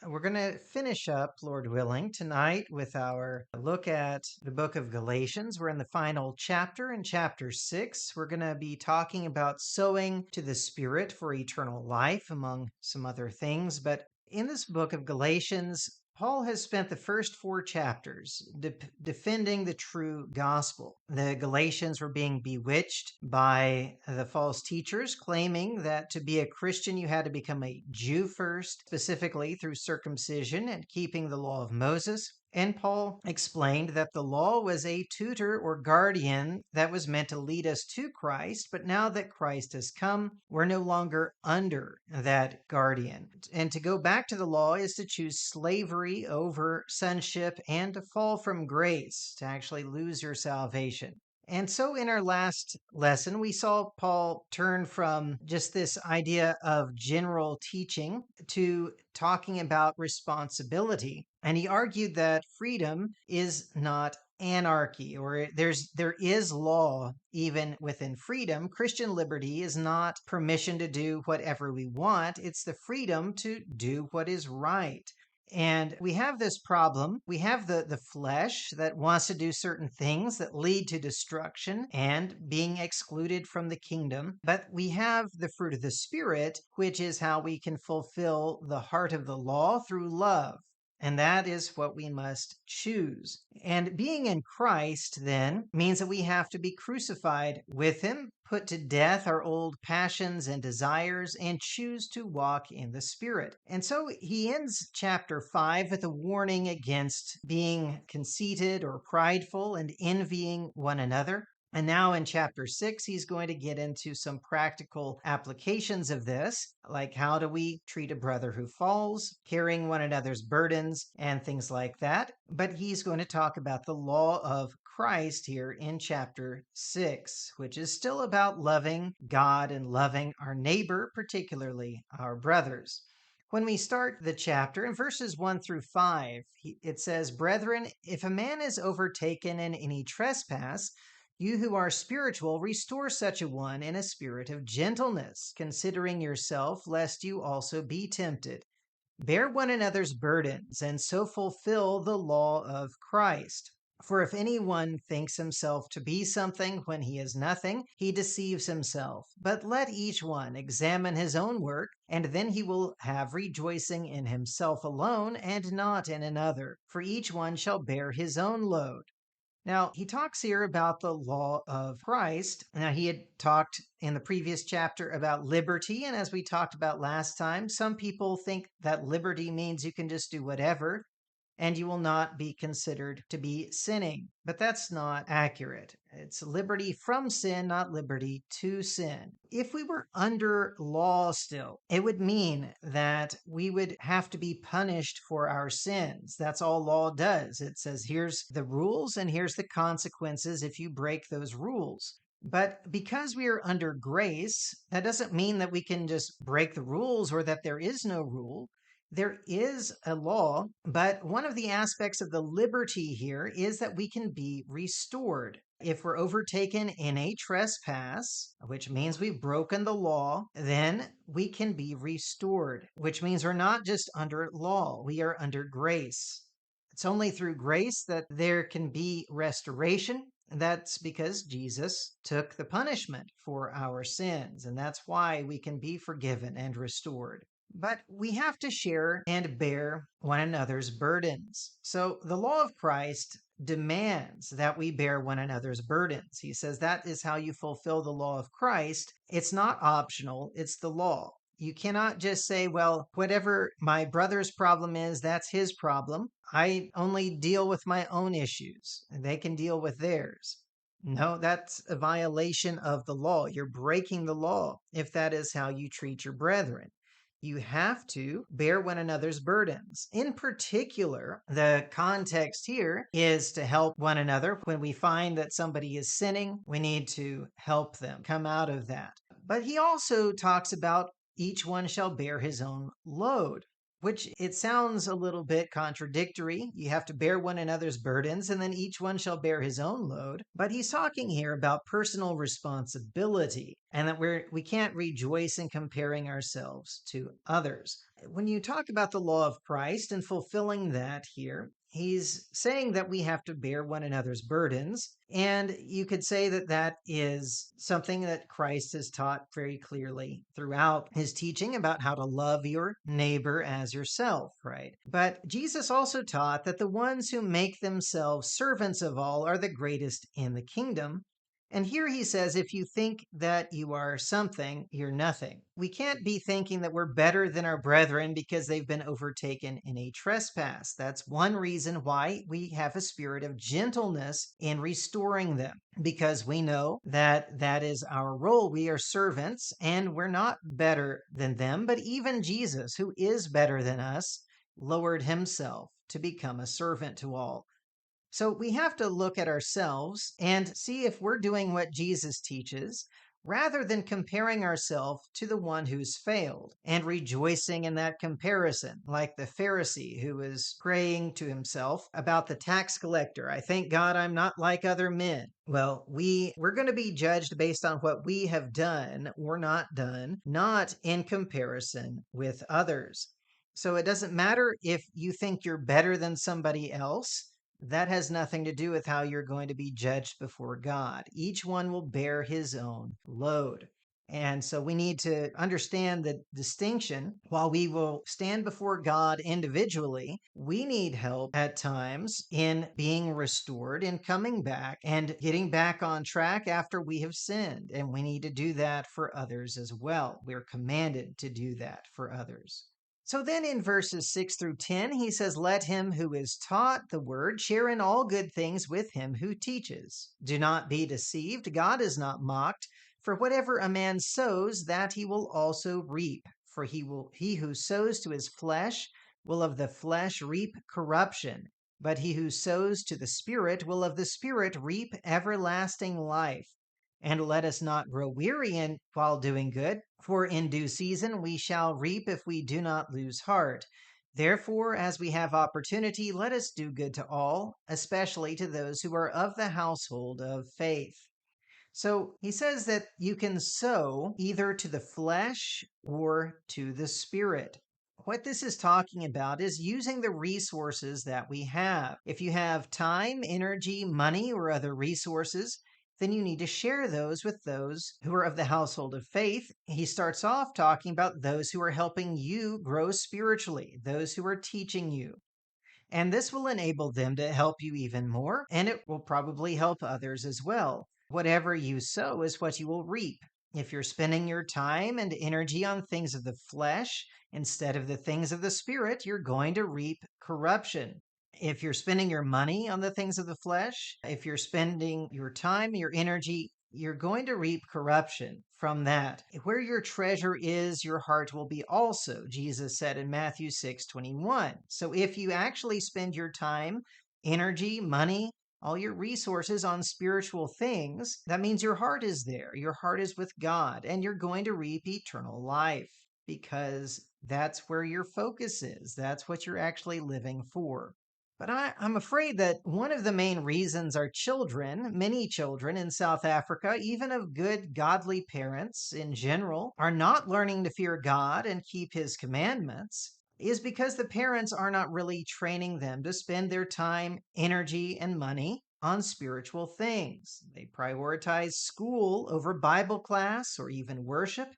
We're going to finish up, Lord willing, tonight with our look at the book of Galatians. We're in the final chapter, in chapter 6. We're going to be talking about sowing to the Spirit for eternal life, among some other things. But in this book of Galatians, Paul has spent the first 4 chapters defending the true gospel. The Galatians were being bewitched by the false teachers, claiming that to be a Christian, you had to become a Jew first, specifically through circumcision and keeping the law of Moses. And Paul explained that the law was a tutor or guardian that was meant to lead us to Christ, but now that Christ has come, we're no longer under that guardian. And to go back to the law is to choose slavery over sonship and to fall from grace, to actually lose your salvation. And so in our last lesson, we saw Paul turn from just this idea of general teaching to talking about responsibility. And he argued that freedom is not anarchy, or there is law even within freedom. Christian liberty is not permission to do whatever we want. It's the freedom to do what is right. And we have this problem. We have the flesh that wants to do certain things that lead to destruction and being excluded from the kingdom. But we have the fruit of the Spirit, which is how we can fulfill the heart of the law through love. And that is what we must choose. And being in Christ, then, means that we have to be crucified with him, put to death our old passions and desires, and choose to walk in the Spirit. And so he ends chapter 5 with a warning against being conceited or prideful and envying one another. And now in chapter 6, he's going to get into some practical applications of this, like how do we treat a brother who falls, carrying one another's burdens, and things like that. But he's going to talk about the law of Christ here in chapter 6, which is still about loving God and loving our neighbor, particularly our brothers. When we start the chapter in verses 1 through 5, it says, "Brethren, if a man is overtaken in any trespass, you who are spiritual, restore such a one in a spirit of gentleness, considering yourself, lest you also be tempted. Bear one another's burdens, and so fulfill the law of Christ. For if anyone thinks himself to be something when he is nothing, he deceives himself. But let each one examine his own work, and then he will have rejoicing in himself alone and not in another. For each one shall bear his own load." Now, he talks here about the law of Christ. Now, he had talked in the previous chapter about liberty. And as we talked about last time, some people think that liberty means you can just do whatever and you will not be considered to be sinning. But that's not accurate. It's liberty from sin, not liberty to sin. If we were under law still, it would mean that we would have to be punished for our sins. That's all law does. It says, here's the rules and here's the consequences if you break those rules. But because we are under grace, that doesn't mean that we can just break the rules or that there is no rule. There is a law, but one of the aspects of the liberty here is that we can be restored. If we're overtaken in a trespass, which means we've broken the law, then we can be restored, which means we're not just under law, we are under grace. It's only through grace that there can be restoration. That's because Jesus took the punishment for our sins, and that's why we can be forgiven and restored. But we have to share and bear one another's burdens. So the law of Christ demands that we bear one another's burdens. He says that is how you fulfill the law of Christ. It's not optional, it's the law. You cannot just say, well, whatever my brother's problem is, that's his problem. I only deal with my own issues, and they can deal with theirs. No, that's a violation of the law. You're breaking the law if that is how you treat your brethren. You have to bear one another's burdens. In particular, the context here is to help one another. When we find that somebody is sinning, we need to help them come out of that. But he also talks about each one shall bear his own load. which it sounds a little bit contradictory. You have to bear one another's burdens, and then each one shall bear his own load. But he's talking here about personal responsibility and that we can't rejoice in comparing ourselves to others. When you talk about the law of Christ and fulfilling that here, he's saying that we have to bear one another's burdens. And you could say that that is something that Christ has taught very clearly throughout his teaching about how to love your neighbor as yourself, right? But Jesus also taught that the ones who make themselves servants of all are the greatest in the kingdom. And here he says, if you think that you are something, you're nothing. We can't be thinking that we're better than our brethren because they've been overtaken in a trespass. That's one reason why we have a spirit of gentleness in restoring them, because we know that that is our role. We are servants and we're not better than them. But even Jesus, who is better than us, lowered himself to become a servant to all. So we have to look at ourselves and see if we're doing what Jesus teaches, rather than comparing ourselves to the one who's failed and rejoicing in that comparison, like the Pharisee who was praying to himself about the tax collector. I thank God I'm not like other men. Well, we're going to be judged based on what we have done or not done, not in comparison with others. So it doesn't matter if you think you're better than somebody else. That has nothing to do with how you're going to be judged before God. Each one will bear his own load. And so we need to understand the distinction. While we will stand before God individually, we need help at times in being restored, in coming back and getting back on track after we have sinned. And we need to do that for others as well. We're commanded to do that for others. So then in verses 6 through 10, he says, let him who is taught the word share in all good things with him who teaches. Do not be deceived. God is not mocked. For whatever a man sows, that he will also reap. For he who sows to his flesh will of the flesh reap corruption. But he who sows to the Spirit will of the Spirit reap everlasting life. And let us not grow weary while doing good, for in due season we shall reap if we do not lose heart. Therefore, as we have opportunity, let us do good to all, especially to those who are of the household of faith. So he says that you can sow either to the flesh or to the Spirit. What this is talking about is using the resources that we have. If you have time, energy, money, or other resources, then you need to share those with those who are of the household of faith. He starts off talking about those who are helping you grow spiritually, those who are teaching you. And this will enable them to help you even more, and it will probably help others as well. Whatever you sow is what you will reap. If you're spending your time and energy on things of the flesh instead of the things of the Spirit, you're going to reap corruption. If you're spending your money on the things of the flesh, if you're spending your time, your energy, you're going to reap corruption from that. Where your treasure is, your heart will be also, Jesus said in Matthew 6:21. So if you actually spend your time, energy, money, all your resources on spiritual things, that means your heart is there. Your heart is with God, and you're going to reap eternal life because that's where your focus is. That's what you're actually living for. But I'm afraid that one of the main reasons our children, many children in South Africa, even of good, godly parents in general, are not learning to fear God and keep his commandments is because the parents are not really training them to spend their time, energy, and money on spiritual things. They prioritize school over Bible class or even worship.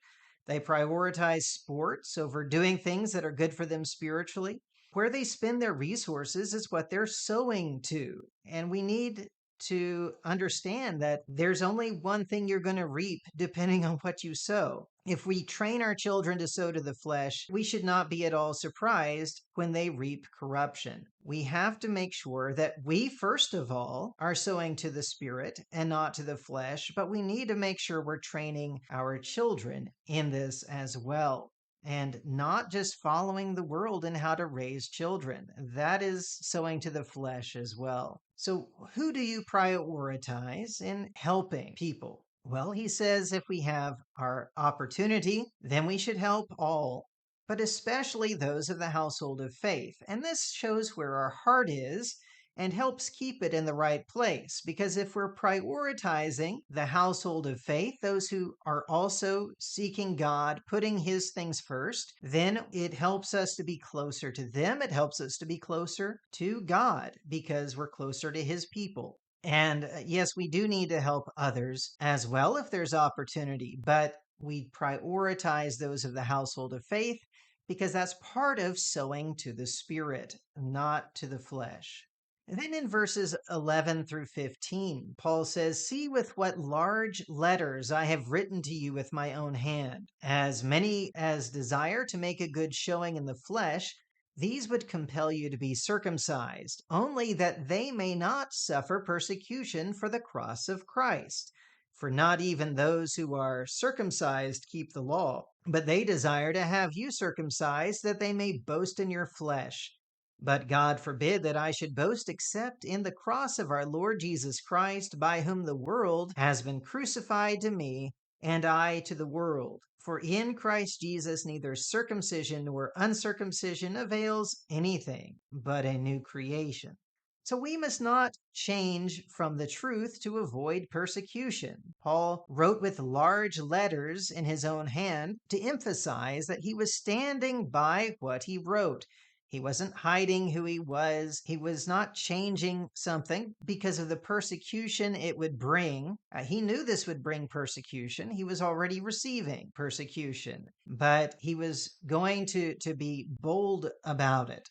They prioritize sports over doing things that are good for them spiritually. Where they spend their resources is what they're sowing to. And we need to understand that there's only one thing you're going to reap depending on what you sow. If we train our children to sow to the flesh, we should not be at all surprised when they reap corruption. We have to make sure that we, first of all, are sowing to the Spirit and not to the flesh, but we need to make sure we're training our children in this as well. And not just following the world in how to raise children. That is sowing to the flesh as well. So, who do you prioritize in helping people? Well, he says if we have our opportunity, then we should help all. but especially those of the household of faith. And this shows where our heart is and helps keep it in the right place. Because if we're prioritizing the household of faith, those who are also seeking God, putting His things first, then it helps us to be closer to them. It helps us to be closer to God because we're closer to His people. And yes, we do need to help others as well if there's opportunity, but we prioritize those of the household of faith because that's part of sowing to the Spirit, not to the flesh. And then in verses 11 through 15, Paul says, "See with what large letters I have written to you with my own hand. As many as desire to make a good showing in the flesh, these would compel you to be circumcised, only that they may not suffer persecution for the cross of Christ. For not even those who are circumcised keep the law, but they desire to have you circumcised, that they may boast in your flesh. But God forbid that I should boast except in the cross of our Lord Jesus Christ, by whom the world has been crucified to me, and I to the world. For in Christ Jesus neither circumcision nor uncircumcision avails anything, but a new creation." So we must not change from the truth to avoid persecution. Paul wrote with large letters in his own hand to emphasize that he was standing by what he wrote. He wasn't hiding who he was. He was not changing something because of the persecution it would bring. He knew this would bring persecution. He was already receiving persecution, but he was going to be bold about it.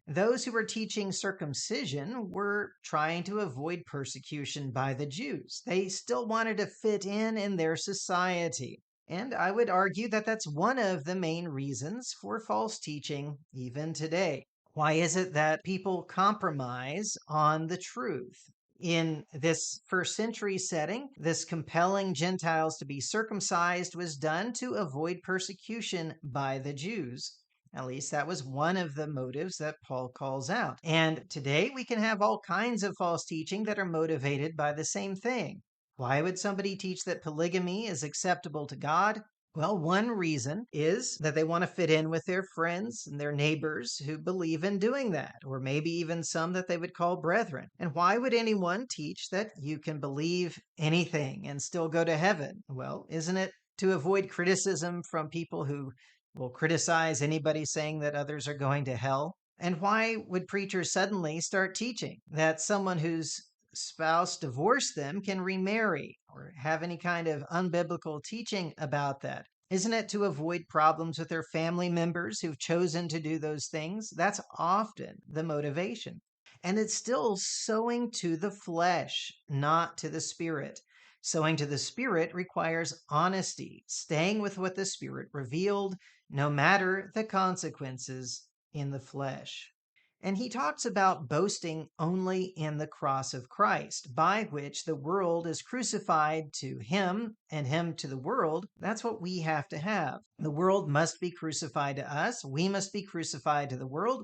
Those who were teaching circumcision were trying to avoid persecution by the Jews. They still wanted to fit in their society. And I would argue that that's one of the main reasons for false teaching even today. Why is it that people compromise on the truth? In this first century setting, this compelling Gentiles to be circumcised was done to avoid persecution by the Jews. At least that was one of the motives that Paul calls out. And today we can have all kinds of false teaching that are motivated by the same thing. Why would somebody teach that polygamy is acceptable to God? Well, one reason is that they want to fit in with their friends and their neighbors who believe in doing that, or maybe even some that they would call brethren. And why would anyone teach that you can believe anything and still go to heaven? Well, isn't it to avoid criticism from people who will criticize anybody saying that others are going to hell? And why would preachers suddenly start teaching that someone whose spouse divorced them can remarry, or have any kind of unbiblical teaching about that? Isn't it to avoid problems with their family members who've chosen to do those things? That's often the motivation. And it's still sowing to the flesh, not to the Spirit. Sowing to the Spirit requires honesty, staying with what the Spirit revealed, no matter the consequences in the flesh. And he talks about boasting only in the cross of Christ, by which the world is crucified to him and him to the world. That's what we have to have. The world must be crucified to us. We must be crucified to the world.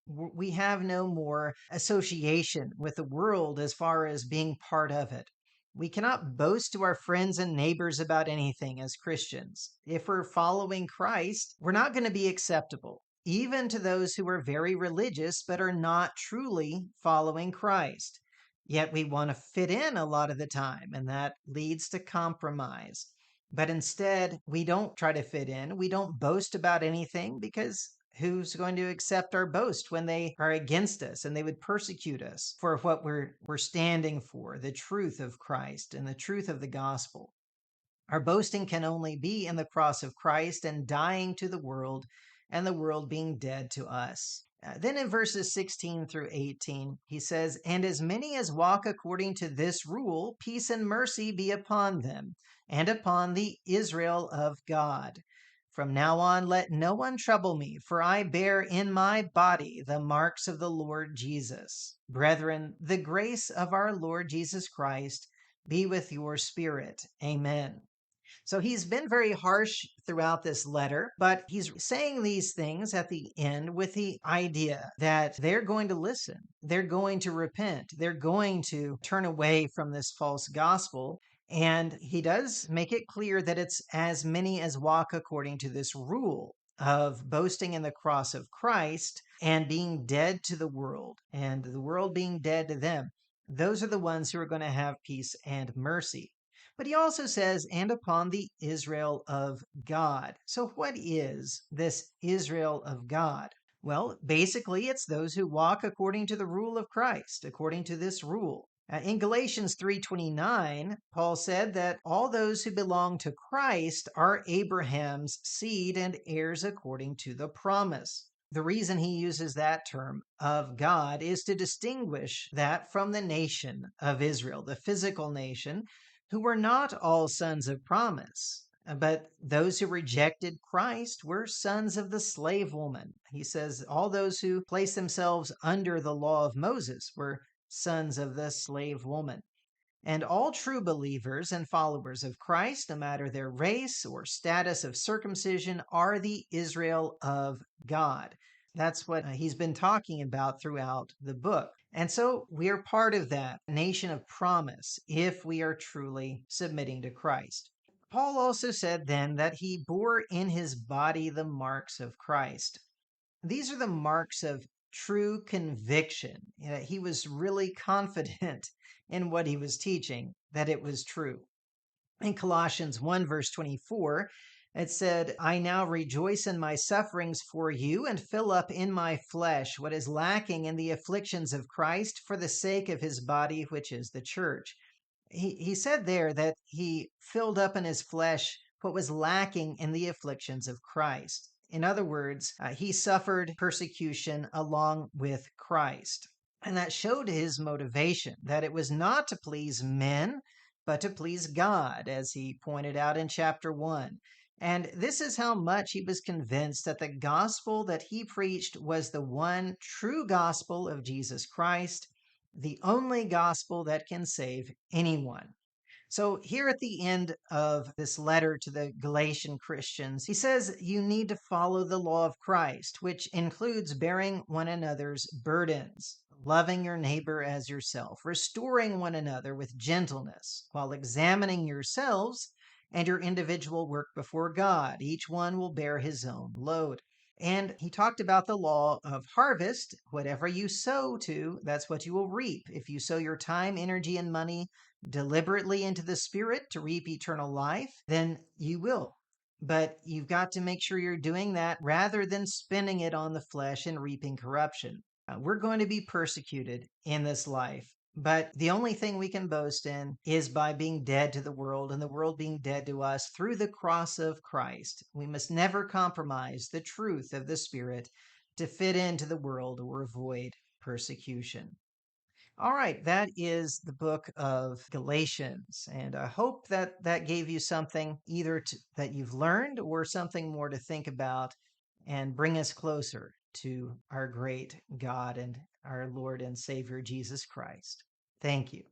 We have no more association with the world as far as being part of it. We cannot boast to our friends and neighbors about anything as Christians. If we're following Christ, we're not going to be acceptable, even to those who are very religious but are not truly following Christ. Yet we want to fit in a lot of the time, and that leads to compromise. But instead, we don't try to fit in. We don't boast about anything, because who's going to accept our boast when they are against us and they would persecute us for what we're standing for, the truth of Christ and the truth of the gospel? Our boasting can only be in the cross of Christ and dying to the world, and the world being dead to us. Then in verses 16 through 18, he says, "And as many as walk according to this rule, peace and mercy be upon them, and upon the Israel of God. From now on, let no one trouble me, for I bear in my body the marks of the Lord Jesus. Brethren, the grace of our Lord Jesus Christ be with your spirit. Amen." So he's been very harsh throughout this letter, but he's saying these things at the end with the idea that they're going to listen. They're going to repent. They're going to turn away from this false gospel. And he does make it clear that it's as many as walk according to this rule. of boasting in the cross of Christ and being dead to the world, and the world being dead to them. Those are the ones who are going to have peace and mercy. But he also says, and upon the Israel of God. So, what is this Israel of God? Well, basically, it's those who walk according to the rule of Christ, according to this rule. In Galatians 3:29, Paul said that all those who belong to Christ are Abraham's seed and heirs according to the promise. The reason he uses that term of God is to distinguish that from the nation of Israel, the physical nation, who were not all sons of promise. But those who rejected Christ were sons of the slave woman. He says all those who place themselves under the law of Moses were sons of the slave woman. And all true believers and followers of Christ, no matter their race or status of circumcision, are the Israel of God. That's what he's been talking about throughout the book. And so we are part of that nation of promise if we are truly submitting to Christ. Paul also said then that he bore in his body the marks of Christ. These are the marks of true conviction. He was really confident in what he was teaching, that it was true. In Colossians 1, verse 24, it said, I now rejoice in my sufferings for you and fill up in my flesh what is lacking in the afflictions of Christ for the sake of his body, which is the church. He said there that he filled up in his flesh what was lacking in the afflictions of Christ. In other words, he suffered persecution along with Christ. And that showed his motivation, that it was not to please men, but to please God, as he pointed out in chapter 1. And this is how much he was convinced that the gospel that he preached was the one true gospel of Jesus Christ, the only gospel that can save anyone. So, here at the end of this letter to the Galatian Christians, he says you need to follow the law of Christ, which includes bearing one another's burdens, loving your neighbor as yourself, restoring one another with gentleness, while examining yourselves and your individual work before God. Each one will bear his own load. And he talked about the law of harvest. Whatever you sow to, that's what you will reap. If you sow your time, energy, and money deliberately into the Spirit to reap eternal life, then you will. But you've got to make sure you're doing that rather than spending it on the flesh and reaping corruption. We're going to be persecuted in this life. But the only thing we can boast in is by being dead to the world and the world being dead to us through the cross of Christ. We must never compromise the truth of the Spirit to fit into the world or avoid persecution. All right, that is the book of Galatians. And I hope that that gave you something either that you've learned or something more to think about and bring us closer to our great God and our Lord and Savior Jesus Christ. Thank you.